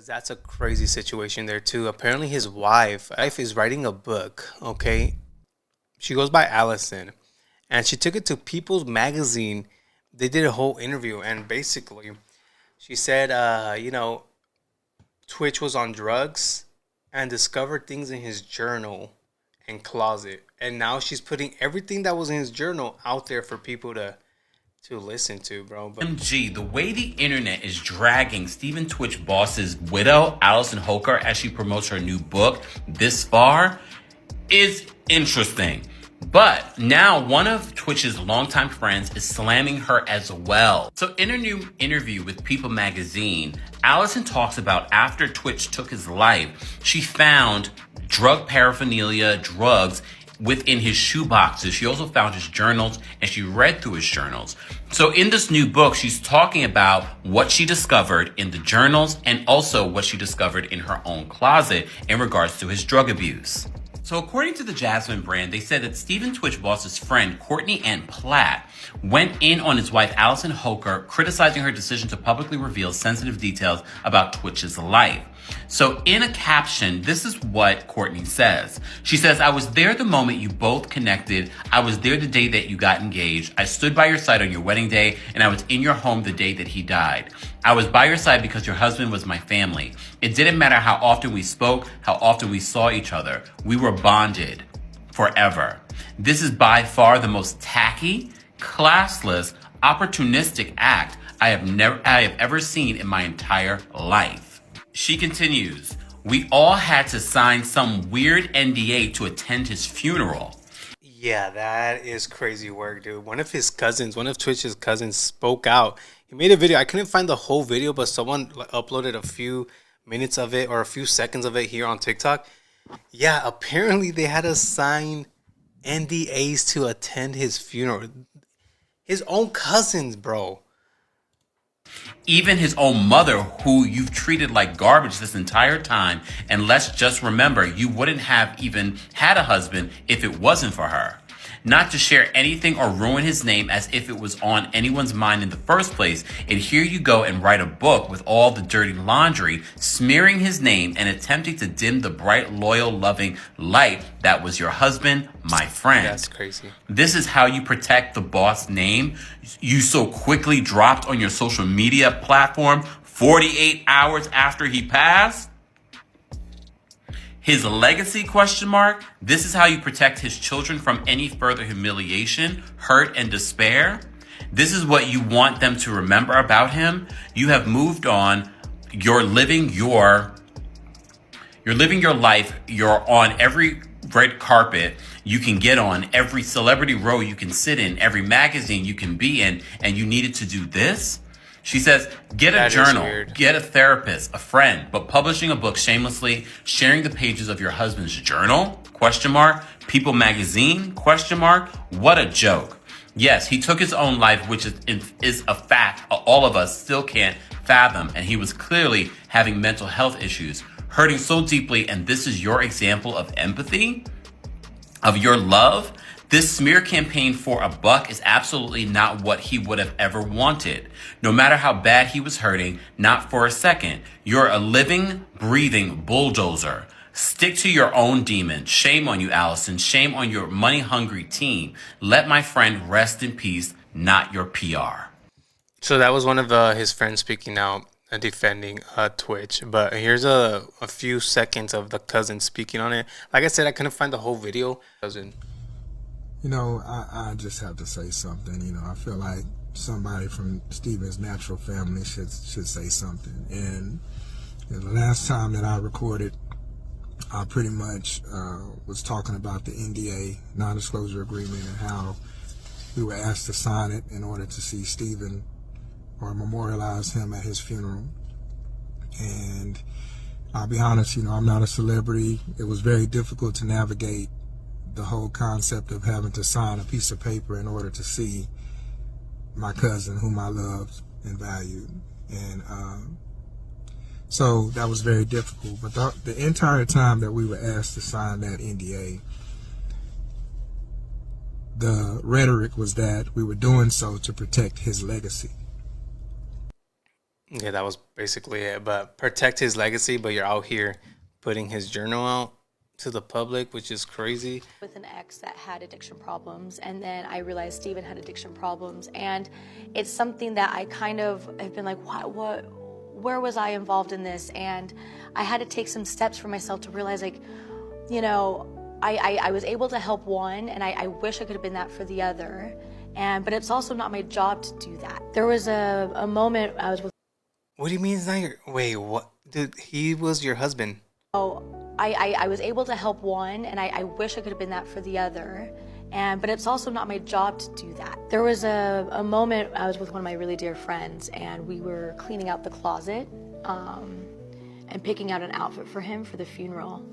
Because that's a crazy situation there too. Apparently his wife is writing a book, okay? She goes by Allison, and she took it to People's Magazine. They did a whole interview, and basically she said, Twitch was on drugs and discovered things in his journal and closet. And now she's putting everything that was in his journal out there for people to listen to, bro. But MG, the way the internet is dragging Stephen Twitch boss's widow, Allison Hoker, as she promotes her new book this far is interesting. But now one of Twitch's longtime friends is slamming her as well. So in a new interview with People Magazine, Allison talks about after Twitch took his life, she found drug paraphernalia, drugs within his shoe boxes. She also found his journals and she read through his journals. So in this new book, she's talking about what she discovered in the journals and also what she discovered in her own closet in regards to his drug abuse. So according to the Jasmine brand, they said that Stephen Twitch boss's friend, Courtney Ann Platt, went in on his wife, Allison Hoker, criticizing her decision to publicly reveal sensitive details about Twitch's life. So in a caption, this is what Courtney says. She says, "I was there the moment you both connected. I was there the day that you got engaged. I stood by your side on your wedding day, and I was in your home the day that he died. I was by your side because your husband was my family. It didn't matter how often we spoke, how often we saw each other. We were bonded forever. This is by far the most tacky, classless, opportunistic act I have ever seen in my entire life." She continues, "We all had to sign some weird NDA to attend his funeral." yeah, that is crazy work, dude. One of Twitch's cousins spoke out. He made a video. I couldn't find the whole video, but someone uploaded a few minutes of it or a few seconds of it here on TikTok. Yeah, apparently they had to sign NDAs to attend his funeral. His own cousins, bro. Even his own mother, who you've treated like garbage this entire time. And let's just remember, you wouldn't have even had a husband if it wasn't for her. Not to share anything or ruin his name as if it was on anyone's mind in the first place. And here you go and write a book with all the dirty laundry, smearing his name and attempting to dim the bright, loyal, loving light that was your husband, my friend. That's crazy. This is how you protect the boss name you so quickly dropped on your social media platform 48 hours after he passed? His legacy, question mark? This is how you protect his children from any further humiliation, hurt, and despair? This is what you want them to remember about him? You have moved on. You're living your life. You're on every red carpet you can get on, every celebrity row you can sit in, every magazine you can be in, and you needed to do this? She says, get a journal, get a therapist, a friend, but publishing a book shamelessly, sharing the pages of your husband's journal, question mark, People Magazine, question mark, what a joke. Yes, he took his own life, which is a fact all of us still can't fathom, and he was clearly having mental health issues, hurting so deeply, and this is your example of empathy, of your love? This smear campaign for a buck is absolutely not what he would have ever wanted. No matter how bad he was hurting, not for a second. You're a living, breathing bulldozer. Stick to your own demon. Shame on you, Allison. Shame on your money-hungry team. Let my friend rest in peace, not your PR. So that was one of his friends speaking out and defending Twitch. But here's a few seconds of the cousin speaking on it. Like I said, I couldn't find the whole video. Cousin. I just have to say something. I feel like somebody from Stephen's natural family should say something. And the last time that I recorded, I pretty much was talking about the NDA, non-disclosure agreement, and how we were asked to sign it in order to see Stephen or memorialize him at his funeral. And I'll be honest, I'm not a celebrity. It was very difficult to navigate the whole concept of having to sign a piece of paper in order to see my cousin, whom I loved and valued. And so that was very difficult. But the entire time that we were asked to sign that NDA, the rhetoric was that we were doing so to protect his legacy. Yeah, that was basically it. But protect his legacy, but you're out here putting his journal out to the public, which is crazy. With an ex that had addiction problems, and then I realized Steven had addiction problems, and it's something that I kind of have been like, what, where was I involved in this? And I had to take some steps for myself to realize, like, you know, I was able to help one, and I wish I could have been that for the other. But it's also not my job to do that. There was a moment I was with. What do you mean it's not your... Wait, what? Dude, he was your husband. I was able to help one, and I wish I could have been that for the other. But it's also not my job to do that. There was a moment I was with one of my really dear friends, and we were cleaning out the closet and picking out an outfit for him for the funeral.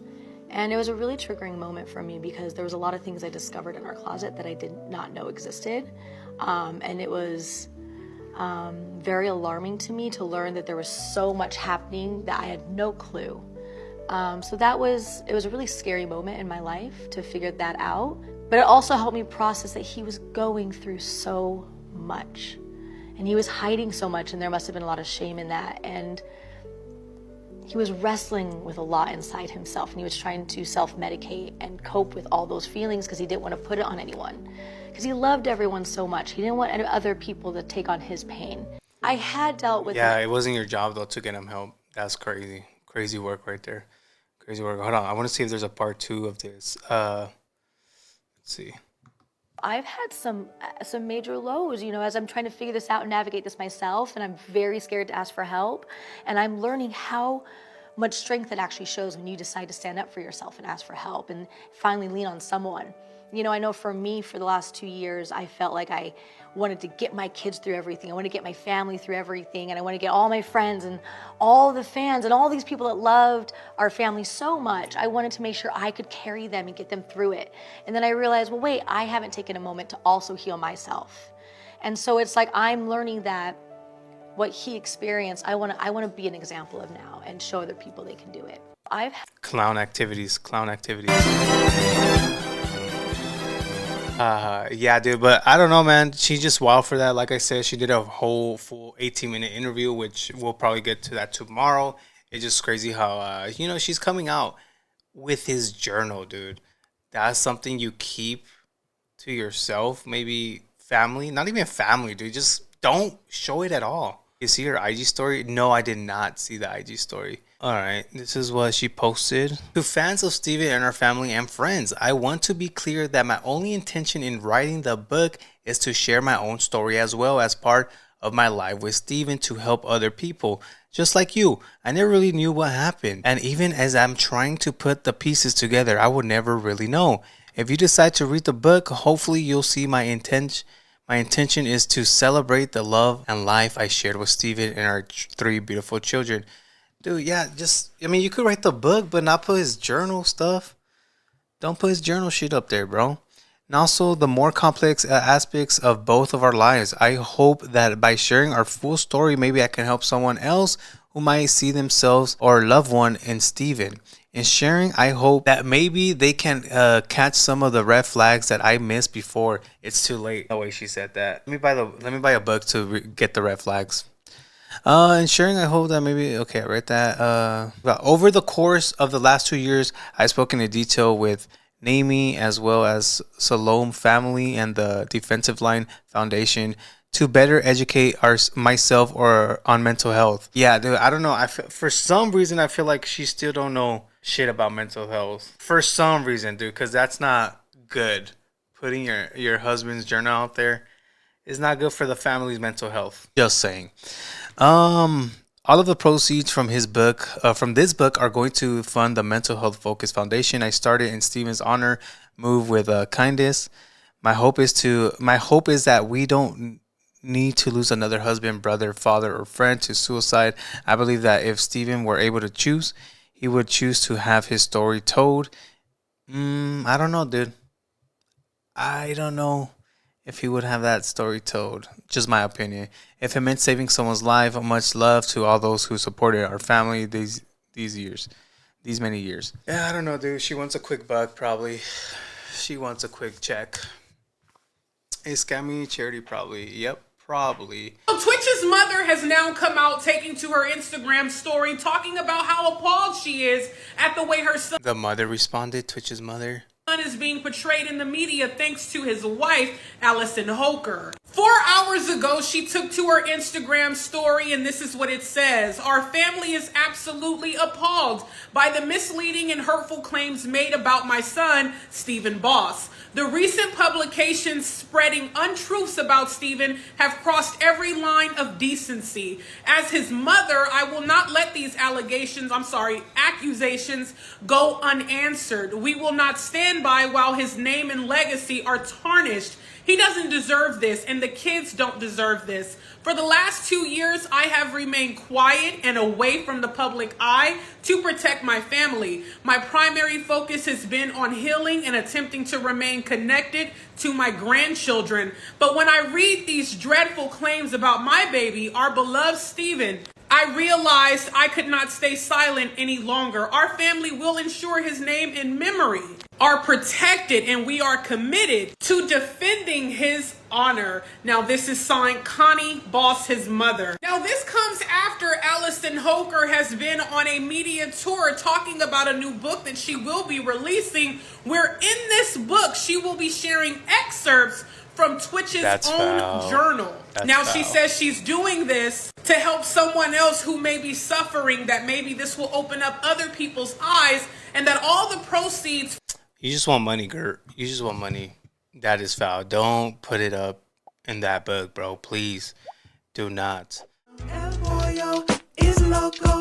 And it was a really triggering moment for me because there was a lot of things I discovered in our closet that I did not know existed. And it was very alarming to me to learn that there was so much happening that I had no clue. So it was a really scary moment in my life to figure that out. But it also helped me process that he was going through so much. And he was hiding so much, and there must have been a lot of shame in that. And he was wrestling with a lot inside himself, and he was trying to self-medicate and cope with all those feelings because he didn't want to put it on anyone. Because he loved everyone so much. He didn't want other people to take on his pain. I had dealt with... Yeah, it wasn't your job, though, to get him help. That's crazy. Crazy work right there. Crazy work. Hold on. I want to see if there's a part 2 of this. Let's see. I've had some major lows, you know, as I'm trying to figure this out and navigate this myself, and I'm very scared to ask for help. And I'm learning how much strength it actually shows when you decide to stand up for yourself and ask for help and finally lean on someone. You know, I know for me, for the last 2 years, I felt like I wanted to get my kids through everything. I wanted to get my family through everything. And I wanted to get all my friends and all the fans and all these people that loved our family so much. I wanted to make sure I could carry them and get them through it. And then I realized, well, wait, I haven't taken a moment to also heal myself. And so it's like I'm learning that what he experienced, I want to be an example of now and show other people they can do it. Clown activities. Yeah, dude, but I don't know, man. She just wild for that. Like I said, she did a whole full 18-minute interview, which we'll probably get to that tomorrow. It's just crazy how, you know, she's coming out with his journal, dude. That's something you keep to yourself. Maybe family, not even family, dude. Just don't show it at all. You see her IG story? No, I did not see the IG story. All right, this is what she posted. To fans of Steven and our family and friends, I want to be clear that my only intention in writing the book is to share my own story as well as part of my life with Steven to help other people. Just like you, I never really knew what happened. And even as I'm trying to put the pieces together, I would never really know. If you decide to read the book, hopefully you'll see my intention. My intention is to celebrate the love and life I shared with Steven and our 3 beautiful children. Dude, yeah, you could write the book, but not put his journal stuff. Don't put his journal shit up there, bro. And also, the more complex aspects of both of our lives. I hope that by sharing our full story, maybe I can help someone else who might see themselves or loved one in Steven. In sharing, I hope that maybe they can catch some of the red flags that I missed before it's too late. The way she said that. Let me buy a book to get the red flags. And sharing, I hope that maybe, okay, I read that. Over the course of the last 2 years, I've spoken in detail with NAMI as well as Salome family and the Defensive Line Foundation to better educate myself or on mental health. Yeah, dude, I don't know. For some reason, I feel like she still don't know shit about mental health. For some reason, dude, because that's not good. Putting your husband's journal out there is not good for the family's mental health. Just saying. All of the proceeds from this book are going to fund the Mental Health Focus Foundation. I started in Steven's honor, move with kindness. My hope is that we don't need to lose another husband, brother, father, or friend to suicide. I believe that if Steven were able to choose, he would choose to have his story told. I don't know, dude. I don't know if he would have that story told. Just my opinion. If it meant saving someone's life, much love to all those who supported our family these many years. Yeah, I don't know, dude. She wants a quick buck, probably. She wants a quick check. A scammy charity, probably. Yep, Probably. Twitch's mother has now come out taking to her Instagram story talking about how appalled she is at the way her son The mother responded, Twitch's mother. is being portrayed in the media thanks to his wife, Allison Hoker. 4 hours ago, she took to her Instagram story, and this is what it says. Our family is absolutely appalled by the misleading and hurtful claims made about my son, Stephen Boss. The recent publications spreading untruths about Stephen have crossed every line of decency. As his mother, I will not let these accusations go unanswered. We will not stand by while his name and legacy are tarnished. He doesn't deserve this, and the kids don't deserve this. For the last 2 years, I have remained quiet and away from the public eye to protect my family. My primary focus has been on healing and attempting to remain connected to my grandchildren. But when I read these dreadful claims about my baby, our beloved Stephen, I realized I could not stay silent any longer. Our family will ensure his name and memory are protected, and we are committed to defending his honor. Now, this is signed Connie Boss, his mother. Now, this comes after Allison Hoker has been on a media tour talking about a new book that she will be releasing, where in this book, she will be sharing excerpts from Twitch's own journal. Now, she says she's doing this to help someone else who may be suffering, that maybe this will open up other people's eyes, and that all the proceeds... You just want money, Gert. You just want money. That is foul. Don't put it up in that book, bro. Please do not. El pollo is loco.